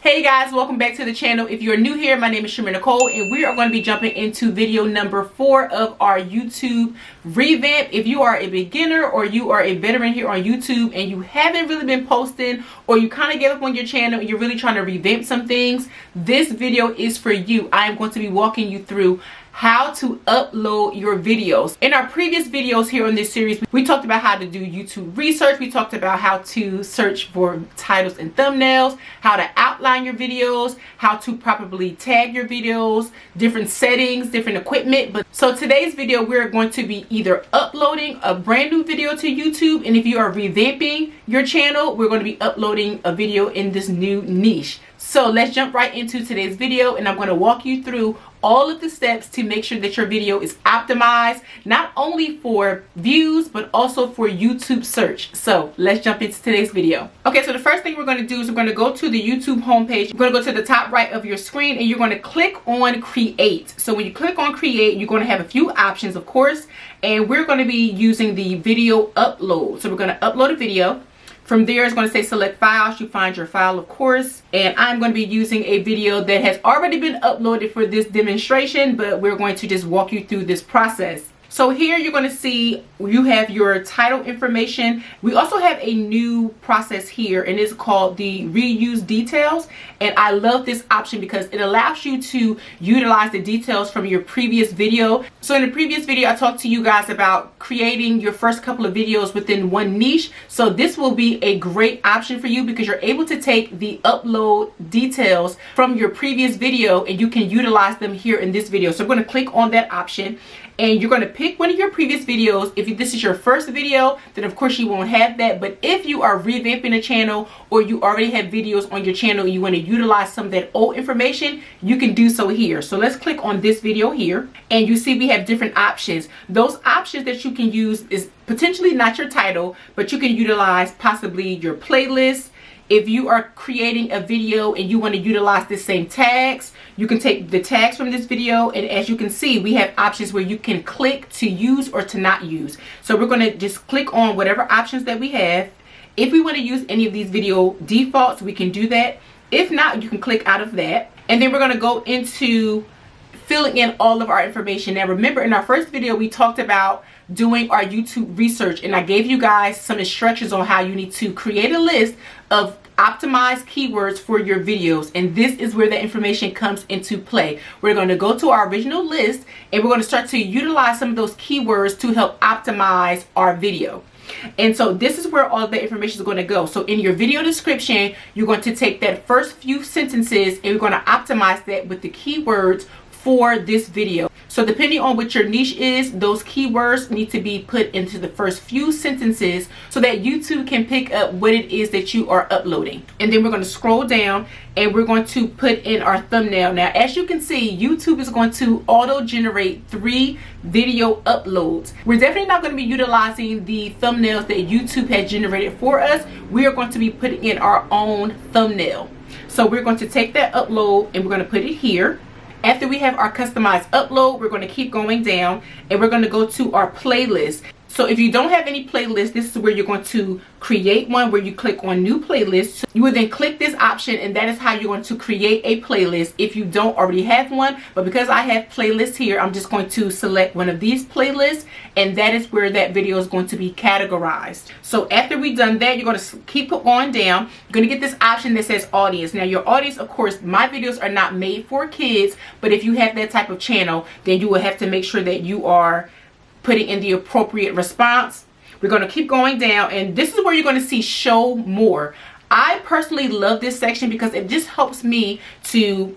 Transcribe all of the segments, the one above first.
Hey guys, welcome back to the channel. If you're new here, my name is ChimereNicole and we are going to be jumping into video number 4 of our YouTube revamp. If you are a beginner or you are a veteran here on YouTube and you haven't really been posting, or you kind of gave up on your channel and you're really trying to revamp some things, this video is for you. I am going to be walking you through how to upload your videos. In our previous videos here on this series, we talked about how to do YouTube research. We talked about how to search for titles and thumbnails, how to outline your videos, how to properly tag your videos, different settings, different equipment. So today's video, we're going to be either uploading a brand new video to YouTube, and if you are revamping your channel, we're going to be uploading a video in this new niche. So let's jump right into today's video, and I'm going to walk you through all of the steps to make sure that your video is optimized, not only for views, but also for YouTube search. So let's jump into today's video. Okay, so the first thing we're going to do is we're going to go to the YouTube homepage. We're going to go to the top right of your screen and you're going to click on Create. So when you click on Create, you're going to have a few options, of course, and we're going to be using the video upload. So we're going to upload a video. From there, it's going to say select files. You find your file, of course. And I'm going to be using a video that has already been uploaded for this demonstration, but we're going to just walk you through this process. So here you're going to see you have your title information. We also have a new process here, and it's called the reuse details. And I love this option because it allows you to utilize the details from your previous video. So in the previous video, I talked to you guys about creating your first couple of videos within one niche. So this will be a great option for you because you're able to take the upload details from your previous video and you can utilize them here in this video. So I'm going to click on that option. And you're going to pick one of your previous videos. If this is your first video, then of course you won't have that. But if you are revamping a channel or you already have videos on your channel and you want to utilize some of that old information, you can do so here. So let's click on this video here. And you see we have different options. Those options that you can use is potentially not your title, but you can utilize possibly your playlist. If you are creating a video and you want to utilize the same tags, you can take the tags from this video, and as you can see, we have options where you can click to use or to not use. So we're going to just click on whatever options that we have. If we want to use any of these video defaults, we can do that. If not, you can click out of that. And then we're going to go into filling in all of our information. Now remember, in our first video, we talked about doing our YouTube research, and I gave you guys some instructions on how you need to create a list of optimized keywords for your videos, and this is where that information comes into play. We're going to go to our original list and we're going to start to utilize some of those keywords to help optimize our video. And so this is where all of that information is going to go. So in your video description, you're going to take that first few sentences and we're going to optimize that with the keywords for this video. So depending on what your niche is, those keywords need to be put into the first few sentences so that YouTube can pick up what it is that you are uploading. And then we're going to scroll down and we're going to put in our thumbnail. Now, as you can see, YouTube is going to auto-generate 3 video uploads. We're definitely not going to be utilizing the thumbnails that YouTube has generated for us. We are going to be putting in our own thumbnail. So we're going to take that upload and we're going to put it here. After we have our customized upload, we're going to keep going down and we're going to go to our playlist. So if you don't have any playlist, this is where you're going to create one, where you click on new playlist. You will then click this option and that is how you're going to create a playlist if you don't already have one. But because I have playlists here, I'm just going to select one of these playlists and that is where that video is going to be categorized. So after we've done that, you're going to keep going down. You're going to get this option that says audience. Now your audience, of course, my videos are not made for kids, but if you have that type of channel, then you will have to make sure that you are putting in the appropriate response. We're going to keep going down and this is where you're going to see show more. I personally love this section because it just helps me to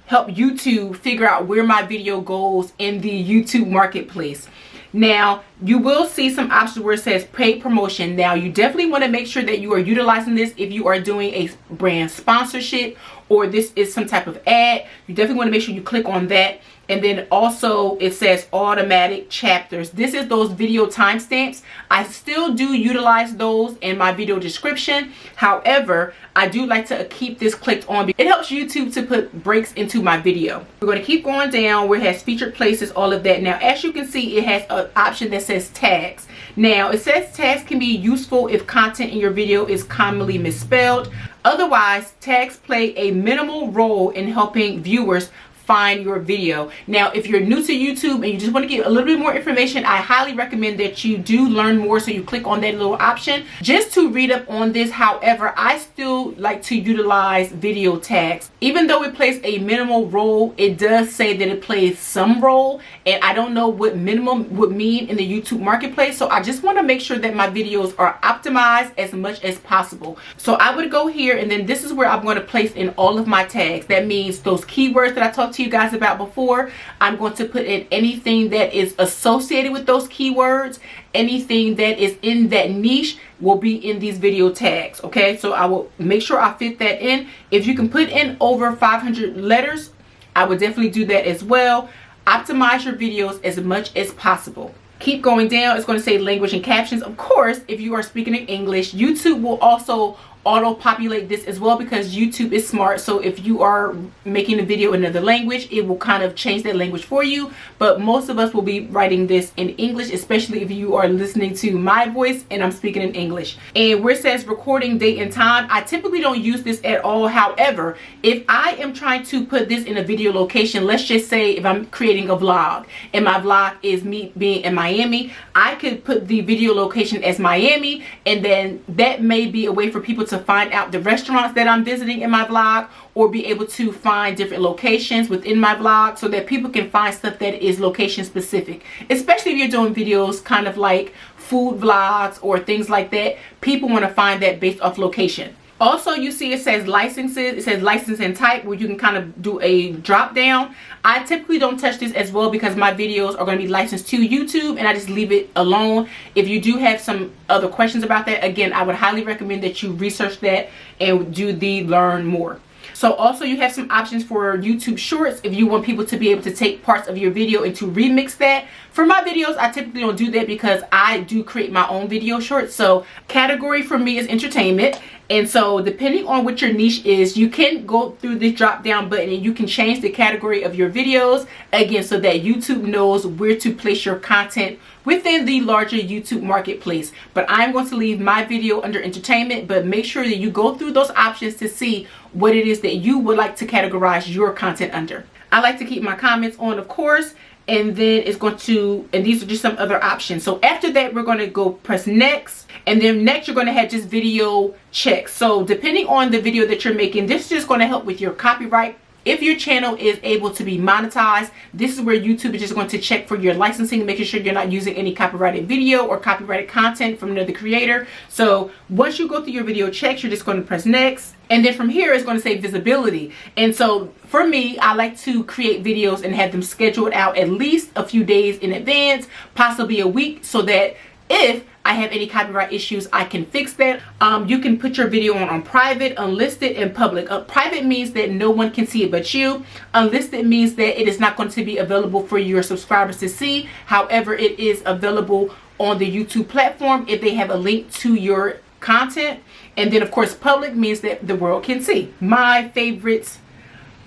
help you to figure out where my video goes in the YouTube marketplace. Now you will see some options where it says paid promotion. Now you definitely want to make sure that you are utilizing this if you are doing a brand sponsorship or this is some type of ad. You definitely want to make sure you click on that. And then also it says automatic chapters. This is those video timestamps. I still do utilize those in my video description. However, I do like to keep this clicked on. It helps YouTube to put breaks into my video. We're going to keep going down where it has featured places, all of that. Now, as you can see, it has an option that says tags. Now, it says tags can be useful if content in your video is commonly misspelled. Otherwise, tags play a minimal role in helping viewers find your video. Now, if you're new to YouTube and you just want to get a little bit more information, I highly recommend that you do learn more, so you click on that little option just to read up on this. However, I still like to utilize video tags. Even though it plays a minimal role, it does say that it plays some role, and I don't know what minimum would mean in the YouTube marketplace, so I just want to make sure that my videos are optimized as much as possible. So I would go here, and then this is where I'm going to place in all of my tags. That means those keywords that I talked to you guys about before. I'm going to put in anything that is associated with those keywords. Anything that is in that niche will be in these video tags. Okay, so I will make sure I fit that in. If you can put in over 500 letters, I would definitely do that as well. Optimize your videos as much as possible. Keep going down. It's going to say language and captions. Of course, if you are speaking in English, YouTube will also auto populate this as well, because YouTube is smart. So if you are making a video in another language, it will kind of change that language for you. But most of us will be writing this in English, especially if you are listening to my voice and I'm speaking in English. And where it says recording date and time, I typically don't use this at all. However, if I am trying to put this in a video location, let's just say if I'm creating a vlog and my vlog is me being in Miami, I could put the video location as Miami, and then that may be a way for people to find out the restaurants that I'm visiting in my vlog, or be able to find different locations within my vlog, so that people can find stuff that is location specific. Especially if you're doing videos kind of like food vlogs or things like that, people want to find that based off location. Also, you see it says licenses. It says license and type, where you can kind of do a drop down. I typically don't touch this as well, because my videos are going to be licensed to YouTube, and I just leave it alone. If you do have some other questions about that, again, I would highly recommend that you research that and do the learn more. So also, you have some options for YouTube Shorts if you want people to be able to take parts of your video and to remix that. For my videos, I typically don't do that because I do create my own video shorts. So category for me is entertainment. And so depending on what your niche is, you can go through this drop down button and you can change the category of your videos, again, so that YouTube knows where to place your content within the larger YouTube marketplace. But I'm going to leave my video under entertainment, but make sure that you go through those options to see what it is that you would like to categorize your content under. I like to keep my comments on, of course, and then it's going to, and these are just some other options. So after that, we're going to go press next, and then next you're going to have just video checks. So depending on the video that you're making, this is just going to help with your copyright. If your channel is able to be monetized, this is where YouTube is just going to check for your licensing, making sure you're not using any copyrighted video or copyrighted content from another creator. So once you go through your video checks, you're just going to press next. And then from here, it's going to say visibility. And so for me, I like to create videos and have them scheduled out at least a few days in advance, possibly a week, so that if I have any copyright issues, I can fix that. You can put your video on private, unlisted, and public. Private means that no one can see it but you. Unlisted means that it is not going to be available for your subscribers to see. However, it is available on the YouTube platform if they have a link to your content. And then of course, public means that the world can see. My favorite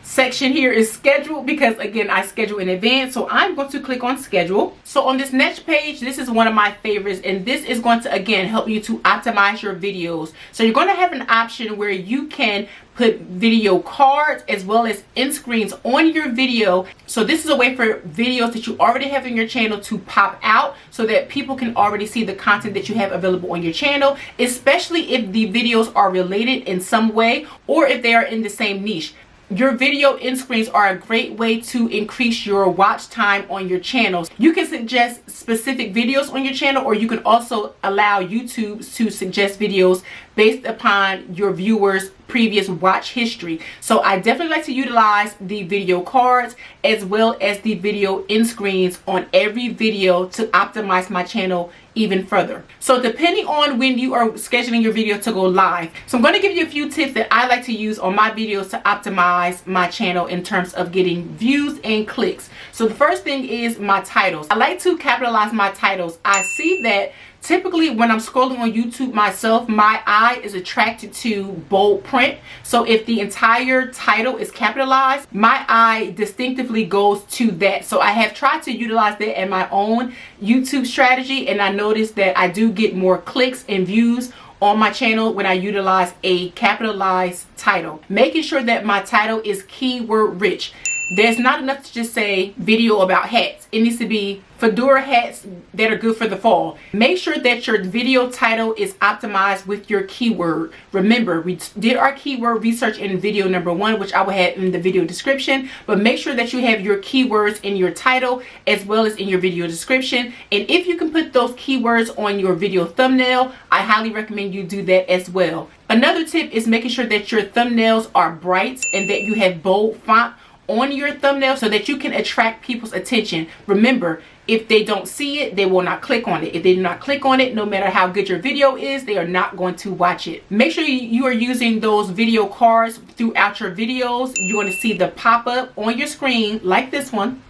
section here is schedule, because again, I schedule in advance. So I'm going to click on schedule. So on this next page, this is one of my favorites, and this is going to again help you to optimize your videos. So you're going to have an option where you can put video cards as well as end screens on your video. So this is a way for videos that you already have in your channel to pop out, so that people can already see the content that you have available on your channel, especially if the videos are related in some way or if they are in the same niche. Your video end screens are a great way to increase your watch time on your channels. You can suggest specific videos on your channel, or you can also allow YouTube to suggest videos based upon your viewers' previous watch history. So I definitely like to utilize the video cards as well as the video end screens on every video to optimize my channel even further. So depending on when you are scheduling your video to go live, so I'm going to give you a few tips that I like to use on my videos to optimize my channel in terms of getting views and clicks. So the first thing is my titles. I like to capitalize my titles. I see that typically when I'm scrolling on YouTube myself, my eye is attracted to bold print. So if the entire title is capitalized, my eye distinctively goes to that. So I have tried to utilize that in my own YouTube strategy, and I noticed that I do get more clicks and views on my channel when I utilize a capitalized title. Making sure that my title is keyword rich. There's not enough to just say video about hats. It needs to be fedora hats that are good for the fall. Make sure that your video title is optimized with your keyword. Remember, we did our keyword research in video number 1, which I will have in the video description, but make sure that you have your keywords in your title as well as in your video description. And if you can put those keywords on your video thumbnail, I highly recommend you do that as well. Another tip is making sure that your thumbnails are bright and that you have bold font on your thumbnail so that you can attract people's attention. Remember, if they don't see it, they will not click on it. If they do not click on it, no matter how good your video is, they are not going to watch it. Make sure you are using those video cards throughout your videos. You're going to see the pop-up on your screen like this one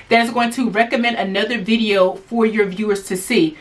that is going to recommend another video for your viewers to see.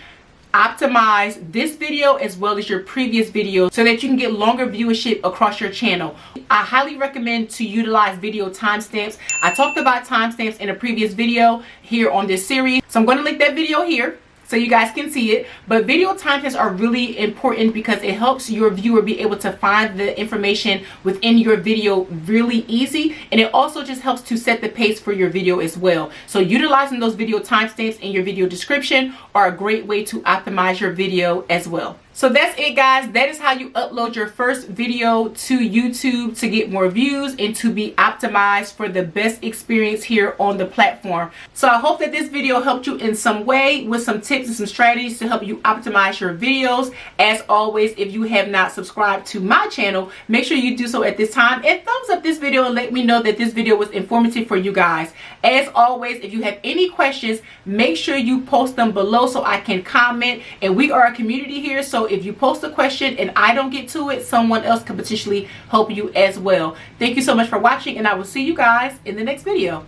Optimize this video as well as your previous video so that you can get longer viewership across your channel. I highly recommend to utilize video timestamps. I talked about timestamps in a previous video here on this series, so I'm going to link that video here so you guys can see it. But video timestamps are really important because it helps your viewer be able to find the information within your video really easy, and it also just helps to set the pace for your video as well. So utilizing those video timestamps in your video description are a great way to optimize your video as well. So that's it, guys. That is how you upload your first video to YouTube to get more views and to be optimized for the best experience here on the platform. So I hope that this video helped you in some way with some tips and some strategies to help you optimize your videos. As always, if you have not subscribed to my channel, make sure you do so at this time and thumbs up this video and let me know that this video was informative for you guys. As always, if you have any questions, make sure you post them below so I can comment, and we are a community here, so if you post a question and I don't get to it, someone else can potentially help you as well. Thank you so much for watching, and I will see you guys in the next video.